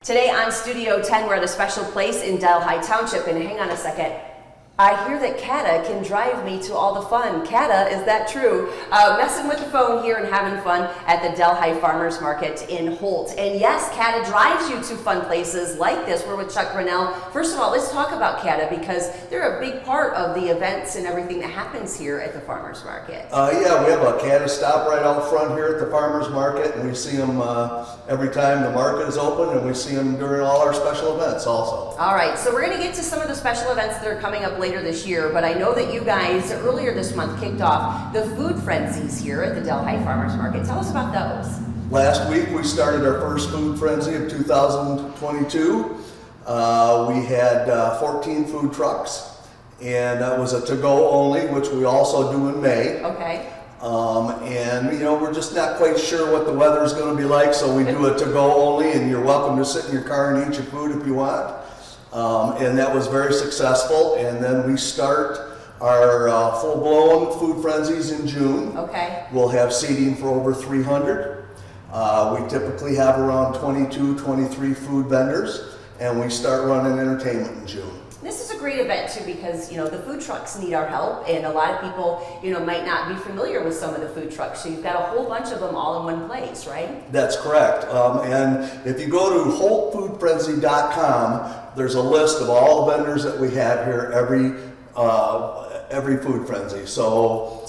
Today on Studio 10, we're at a special place in Delhi Township, and hang on a second. I hear that CATA can drive me to all the fun. CATA, is that true? Messing with the phone here and having fun at the Delhi Farmers Market in Holt. And yes, CATA drives you to fun places like this. We're with Chuck Grinnell. First of all, let's talk about CATA because they're a big part of the events and everything that happens here at the Farmers Market. Yeah, we have a CATA stop right out front here at the Farmers Market, and we see them every time the market is open, and we see them during all our special events also. All right, so we're going to get to some of the special events that are coming up later this year, but I know that you guys earlier this month kicked off the Food Frenzies here at the Delhi Farmers Market. Tell us about those. Last week we started our first Food Frenzy of 2022. We had 14 food trucks, and that was a to-go only, which we also do in May. Okay. And you know, we're just not quite sure what the weather is going to be like, so we do a to-go only, and you're welcome to sit in your car and eat your food if you want. And that was very successful. And then we start our full-blown Food Frenzies in June. Okay. We'll have seating for over 300. We typically have around 22, 23 food vendors, and we start running entertainment in June. This is a great event too because, you know, the food trucks need our help, and a lot of people, you know, might not be familiar with some of the food trucks. So you've got a whole bunch of them all in one place, right? That's correct. And if you go to HoltFoodFrenzy.com, there's a list of all the vendors that we have here every Food Frenzy. So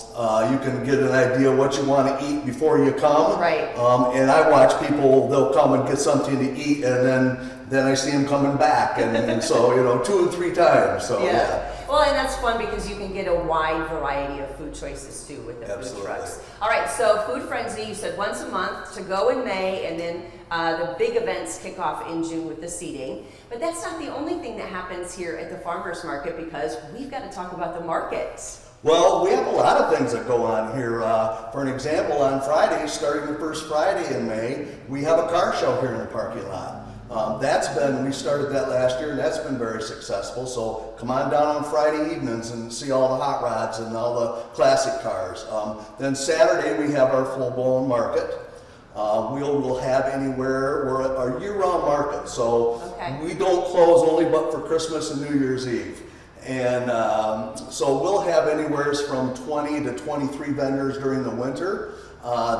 you can get an idea what you want to eat before you come. Right. And I watch people, they'll come and get something to eat, and then I see them coming back, and so, you know, 2 and 3 times. So yeah. Well, and that's fun because you can get a wide variety of food choices too with the Absolutely. food trucks. All right, so Food Frenzy, you said once a month, to go in May, and then the big events kick off in June with the seating. But that's not the only thing that happens here at the Farmers Market because we've got to talk about the markets. Well, we have a lot of things that go on here. For an example, on Friday, starting the first Friday in May, we have a car show here in the parking lot. We started that last year, and that's been very successful. So come on down on Friday evenings and see all the hot rods and all the classic cars. Then Saturday we have our full-blown market. We'll have anywhere, we're at our year-round market, so we don't close only but for Christmas and New Year's Eve. And so we'll have anywhere from 20 to 23 vendors during the winter.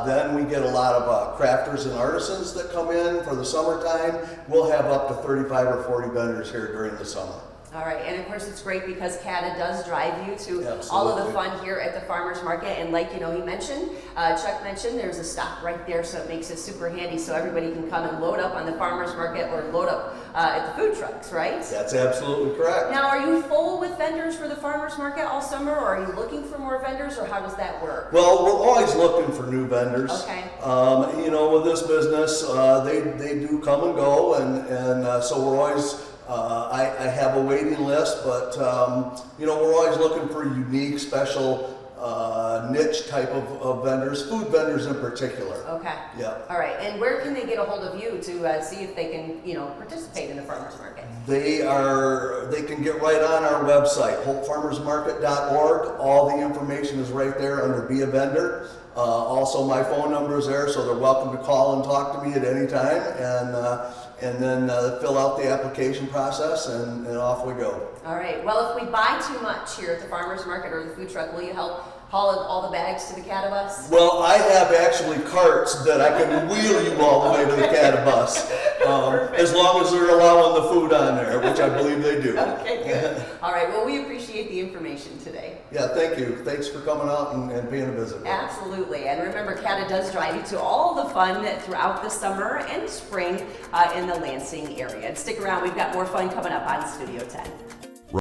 Then we get a lot of crafters and artisans that come in for the summertime. We'll have up to 35 or 40 vendors here during the summer. All right, and of course it's great because CATA does drive you to Absolutely. all of the fun here at the Farmers Market, and like he mentioned, Chuck mentioned, there's a stop right there, so it makes it super handy so everybody can come and load up on the Farmers Market or load up at the food trucks, right? That's absolutely correct. Now, are you full with vendors for the Farmers Market all summer, or are you looking for more vendors, or how does that work? Well, we're always looking for new vendors. Okay. You know, with this business, they do come and go, and so we're always. I have a waiting list, but you know, we're always looking for unique, special, niche type of vendors, food vendors in particular. Okay. Yeah. All right, and where can they get a hold of you to see if they can, you know, participate in the Farmers Market? They can get right on our website, HoltFarmersMarket.org. All the information is right there under Be a Vendor. Also, my phone number is there, so they're welcome to call and talk to me at any time, and then fill out the application process, and off we go. All right. Well, if we buy too much here at the Farmers Market or the food truck, will you help haul all the bags to the CATA bus? Well, I have actually carts that I can wheel you all the way to the CATA bus, as long as they're allowing the food on there, which I believe they do. Okay, good. All right. Well, we appreciate the information today. Yeah, thank you. Thanks for coming out and paying a visit. Absolutely. And remember, CATA does drive you to all the fun throughout the summer and spring in the Lansing area. And stick around. We've got more fun coming up on Studio 10.